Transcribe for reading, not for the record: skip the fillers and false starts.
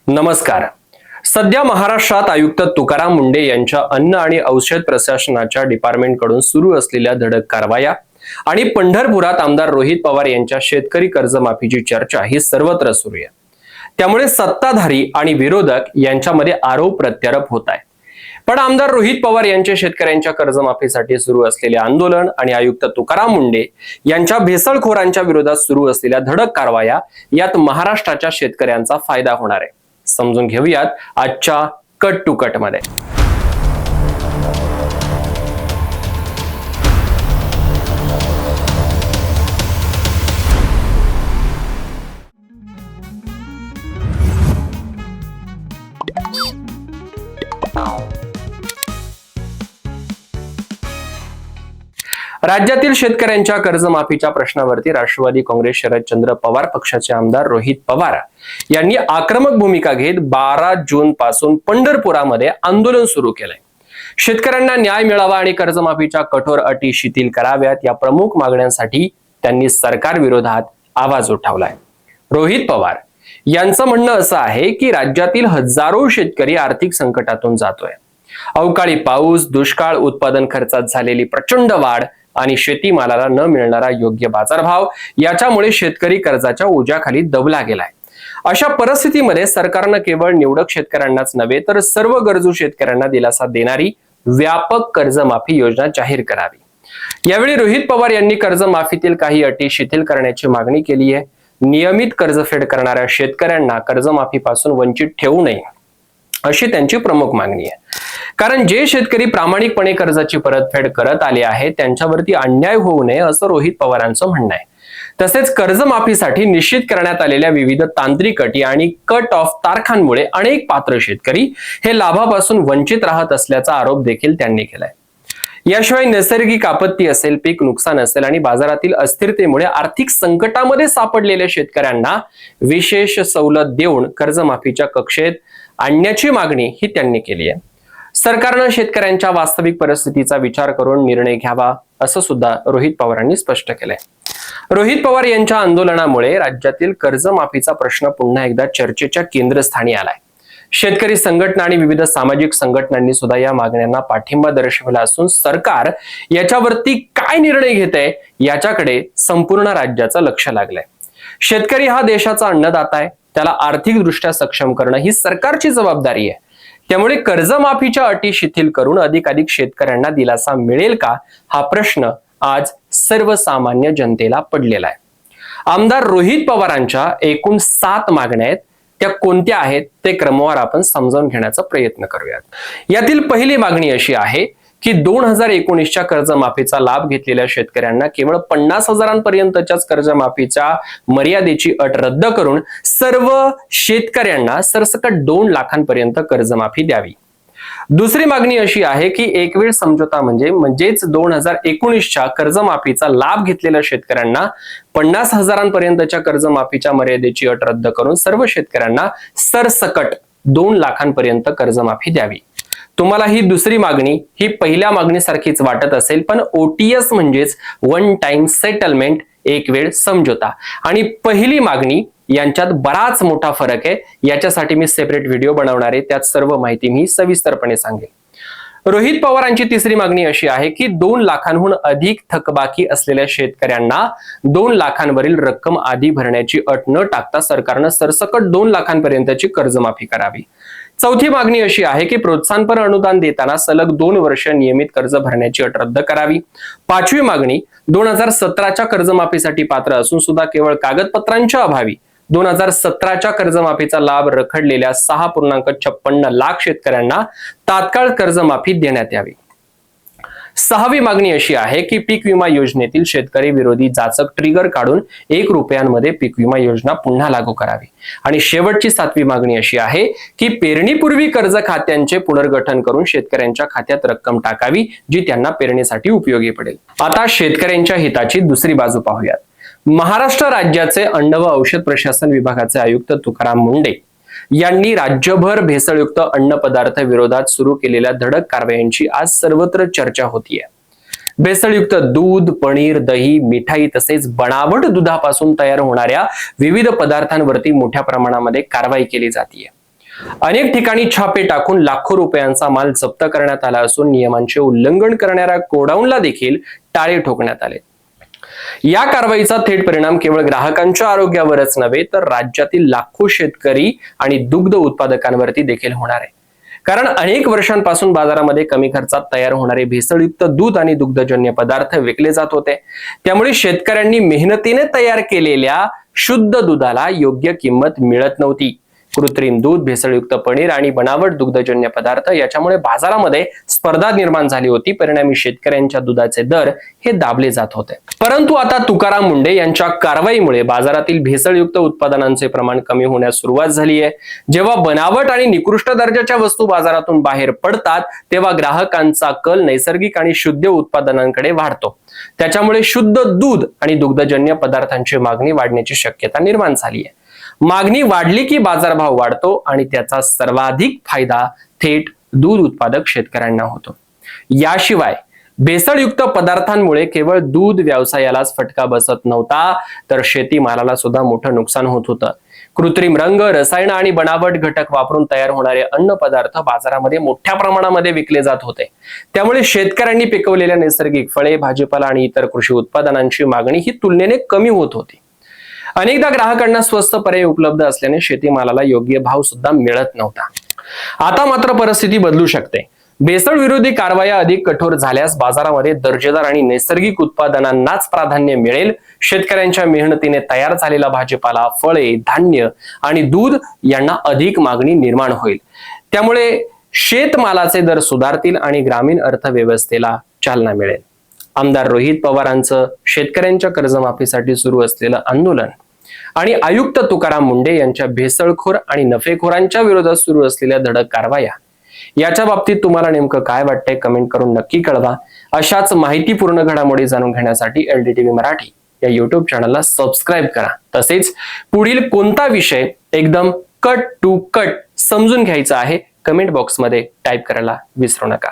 नमस्कार. सध्या महाराष्ट्रात आयुक्त तुकाराम मुंढे यांच्या अन्न आणि औषध प्रशासनाच्या डिपार्टमेंटकडून सुरू असलेल्या धडक कारवाया आणि पंढरपुरात आमदार रोहित पवार यांच्या शेतकरी कर्जमाफीची चर्चा ही सर्वत्र सुरू आहे. त्यामुळे सत्ताधारी आणि विरोधक यांच्यामध्ये आरोप प्रत्यारोप होत आहे. पण आमदार रोहित पवार यांचे शेतकऱ्यांच्या कर्जमाफीसाठी सुरू असलेले आंदोलन आणि आयुक्त तुकाराम मुंढे यांच्या भेसळखोरांच्या विरोधात सुरू असलेल्या धडक कारवाया यात महाराष्ट्राच्या शेतकऱ्यांचा फायदा होणार आहे. समजून घेऊयात आजच्या कट टू कट मध्ये. राज्यातील शेतकऱ्यांच्या कर्जमाफीच्या प्रश्नावरती राष्ट्रवादी काँग्रेस शरदचंद्र पवार पक्षाचे आमदार रोहित पवार यांनी आक्रमक भूमिका घेत 12 जून पासून पंढरपुरामध्ये आंदोलन सुरू केलंय. शेतकऱ्यांना न्याय मिळावा आणि कर्जमाफीच्या कठोर अटी शिथिल कराव्यात या प्रमुख मागण्यांसाठी त्यांनी सरकार विरोधात आवाज उठवलाय. रोहित पवार यांचं म्हणणं असं आहे की राज्यातील हजारो शेतकरी आर्थिक संकटातून जातोय. अवकाळी पाऊस, दुष्काळ, उत्पादन खर्चात झालेली प्रचंड वाढ आणि शेतीमालाला न मिळणारा योग्य बाजारभाव याच्यामुळे शेतकरी कर्जाच्या ओझ्याखाली दबला गेलाय. अशा परिस्थितीमध्ये सरकारनं केवळ निवडक शेतकऱ्यांनाच नव्हे तर सर्व गरजू शेतकऱ्यांना दिलासा देणारी व्यापक कर्जमाफी योजना जाहीर करावी. यावेळी रोहित पवार यांनी कर्जमाफीतील काही अटी शिथिल करण्याची मागणी केली आहे. नियमित कर्जफेड करणाऱ्या शेतकऱ्यांना कर्जमाफीपासून वंचित ठेवू नये अशी त्यांची प्रमुख मागणी आहे. कारण जे शेतकरी प्रामाणिकपणे कर्जाची परतफेड करत आले आहेत त्यांच्यावरती अन्याय होऊ नये असं रोहित पवारांचं म्हणणं आहे. तसेच कर्जमाफीसाठी निश्चित करण्यात आलेल्या विविध तांत्रिक अटी आणि कट ऑफ तारखांमुळे अनेक पात्र शेतकरी हे लाभापासून वंचित राहत असल्याचा आरोप देखील त्यांनी केलाय. याशिवाय नैसर्गिक आपत्ती असेल, पीक नुकसान असेल आणि बाजारातील अस्थिरतेमुळे आर्थिक संकटामध्ये सापडलेल्या शेतकऱ्यांना विशेष सवलत देऊन कर्जमाफीच्या कक्षेत आणण्याची मागणी ही त्यांनी केली आहे. सरकारनं शेतकऱ्यांच्या वास्तविक परिस्थितीचा विचार करून निर्णय घ्यावा असं सुद्धा रोहित पवारांनी स्पष्ट केलंय. रोहित पवार यांच्या आंदोलनामुळे राज्यातील कर्जमाफीचा प्रश्न पुन्हा एकदा चर्चेच्या केंद्रस्थानी आलाय. शेतकरी संघटना आणि विविध सामाजिक संघटनांनी सुद्धा या मागण्यांना पाठिंबा दर्शवला असून सरकार याच्यावरती काय निर्णय घेतंय याच्याकडे संपूर्ण राज्याचं लक्ष लागलंय. शेतकरी हा देशाचा अन्नदाता आहे. त्याला आर्थिकदृष्ट्या सक्षम करणं ही सरकारची जबाबदारी आहे. त्यामुळे कर्जमाफीच्या अटी शिथिल करून अधिकाधिक शेतकऱ्यांना दिलासा मिळेल का हा प्रश्न आज सर्वसामान्य जनतेला पडलेला आहे. आमदार रोहित पवारांच्या एकूण 7 मागण्या आहेत. त्या कोणत्या आहेत ते क्रमवार आपण समजावून घेण्याचा प्रयत्न करूयात. यातील पहिली मागणी अशी आहे की 2019च्या कर्जमाफीचा लाभ घेतलेल्या शेतकऱ्यांना केवळ 50,000पर्यंतच्याच कर्जमाफीच्या मर्यादेची अट रद्द करून सर्व शेतकऱ्यांना सरसकट 2 लाखांपर्यंत कर्जमाफी द्यावी. दुसरी मागणी अशी आहे की एक वेळ समझोता म्हणजेच 2019च्या कर्जमाफीचा लाभ घेतलेल्या शेतकऱ्यांना 50,000पर्यंतच्या कर्जमाफीच्या मर्यादेची अट रद्द करून सर्व शेतकऱ्यांना सरसकट 2 लाखांपर्यंत कर्जमाफी द्यावी. तुम्हाला ही दुसरी मागणी ही पहिल्या मागणीसारखीच वाटत असेल, पण OTS म्हणजेच वन टाइम सेटलमेंट, एक वेळ समझोता आणि पहिली मागणी यांच्यात बराच मोठा फरक आहे. याच्यासाठी मी सेपरेट व्हिडिओ बनवणार आहे. त्यात सर्व माहिती मी सविस्तरपणे सांगेन. रोहित पवारांची तिसरी मागणी अशी आहे की 2 लाखांहून अधिक थकबाकी असलेल्या शेतकऱ्यांना 2 लाखांवरील रक्कम आधी भरण्याची अट न टाकता सरकारनं सरसकट 2 लाखांपर्यंतची कर्जमाफी करावी. चौथी मागणी अशी आहे की प्रोत्साहनपर अनुदान देताना सलग 2 वर्ष नियमित कर्ज भरण्याची अट रद्द करावी. पाचवी मागणी 2017च्या कर्जमाफीसाठी पात्र असून सुद्धा केवळ कागदपत्रांच्या अभावी 2017च्या कर्जमाफीचा लाभ रखडलेल्या 6.56 लाख शेतकऱ्यांना तात्काळ कर्जमाफी देण्यात यावी. सहावी मागणी अशी आहे की पीक विमा योजनेतील शेतकरी विरोधी जाचक ट्रिगर काढून 1 रुपयांमध्ये पीक विमा योजना पुन्हा लागू करावी. आणि शेवटची 7वी मागणी अशी आहे की पेरणीपूर्वी कर्ज खात्यांचे पुनर्गठन करून शेतकऱ्यांच्या खात्यात रक्कम टाकावी जी त्यांना पेरणीसाठी उपयोगी पडेल. आता शेतकऱ्यांच्या हिताची दुसरी बाजू पाहूयात. महाराष्ट्र राज्याचे अन्न व औषध प्रशासन विभागाचे आयुक्त तुकाराम मुंढे यांनी राज्यभर भेसळयुक्त अन्न पदार्थ विरोधात सुरू केलेल्या धडक कारवायांची आज सर्वत्र चर्चा होतीये. भेसळयुक्त दूध, पनीर, दही, मिठाई तसेच बनावट दुधापासून तयार होणाऱ्या विविध पदार्थांवरती मोठ्या प्रमाणामध्ये कारवाई केली जाते. अनेक ठिकाणी छापे टाकून लाखो रुपयांचा माल जप्त करण्यात आला असून नियमांचे उल्लंघन करणाऱ्या गोडाऊनला देखील टाळे ठोकण्यात आले. या कारवाईचा थेट परिणाम केवळ ग्राहकांच्या आरोग्यावरच नव्हे तर राज्यातील लाखो शेतकरी आणि दुग्ध उत्पादकांवरती देखील होणार आहे. कारण अनेक वर्षांपासून बाजारामध्ये कमी खर्चात तयार होणारे भेसळयुक्त दूध आणि दुग्धजन्य पदार्थ विकले जात होते. त्यामुळे शेतकऱ्यांनी मेहनतीने तयार केलेल्या शुद्ध दुधाला योग्य किंमत मिळत नव्हती. कृत्रिम दूध, भेसळयुक्त पनीर आणि बनावट दुग्धजन्य पदार्थ याच्यामुळे बाजारामध्ये स्पर्धा निर्माण झाली होती. परिणामी शेतकऱ्यांच्या दुधाचे दर हे दाबले जात होते. परंतु आता तुकाराम मुंढे यांच्या कारवाईमुळे बाजारातील भेसळयुक्त उत्पादनांचे प्रमाण कमी होण्यास सुरुवात झाली आहे. जेव्हा बनावट आणि निकृष्ट दर्जाच्या वस्तू बाजारातून बाहेर पडतात तेव्हा ग्राहकांचा कल नैसर्गिक आणि शुद्ध उत्पादनांकडे वाढतो. त्याच्यामुळे शुद्ध दूध आणि दुग्धजन्य पदार्थांची मागणी वाढण्याची शक्यता निर्माण झाली आहे. मागणी वाढली की बाजारभाव वाढतो आणि त्याचा सर्वाधिक फायदा थेट दूध उत्पादक शेतकऱ्यांना होतो. याशिवाय भेसळयुक्त पदार्थांमुळे केवळ दूध व्यवसायालाच फटका बसत नव्हता तर शेतीमालाला सुद्धा मोठं नुकसान होत होतं. कृत्रिम रंग, रसायन आणि बनावट घटक वापरून तयार होणारे अन्न पदार्थ बाजारामध्ये मोठ्या प्रमाणामध्ये विकले जात होते. त्यामुळे शेतकऱ्यांनी पिकवलेल्या नैसर्गिक फळे, भाजीपाला आणि इतर कृषी उत्पादनांची मागणी ही तुलनेने कमी होत होती. अनेकदा ग्राहकांना स्वस्त पर्याय उपलब्ध असल्याने शेतीमालाला योग्य भाव सुद्धा मिळत नव्हता. आता मात्र परिस्थिती बदलू शकते. भेसळ विरोधी कारवाया अधिक कठोर झाल्यास बाजारामध्ये दर्जेदार आणि नैसर्गिक उत्पादनांनाच प्राधान्य मिळेल. शेतकऱ्यांच्या मेहनतीने तयार झालेला भाजीपाला, फळे, धान्य आणि दूध यांना अधिक मागणी निर्माण होईल. त्यामुळे शेतमालाचे दर सुधारतील आणि ग्रामीण अर्थव्यवस्थेला चालना मिळेल. आमदार रोहित पवारांचं शेतकऱ्यांच्या कर्जमाफीसाठी सुरू असलेलं आंदोलन आणि आयुक्त तुकाराम मुंढे यांच्या भेसळखोर आणि नफेखोरांच्या विरोधात सुरू असलेल्या धडक कारवाया याच्या बाबतीत तुम्हाला नेमकं काय वाटतंय कमेंट करून नक्की कळवा. अशाच माहितीपूर्ण घडामोडी जाणून घेण्यासाठी LDTV मराठी या युट्यूब चॅनलला सबस्क्राईब करा. तसेच पुढील कोणता विषय एकदम कट टू कट समजून घ्यायचा आहे कमेंट बॉक्समध्ये टाईप करायला विसरू नका.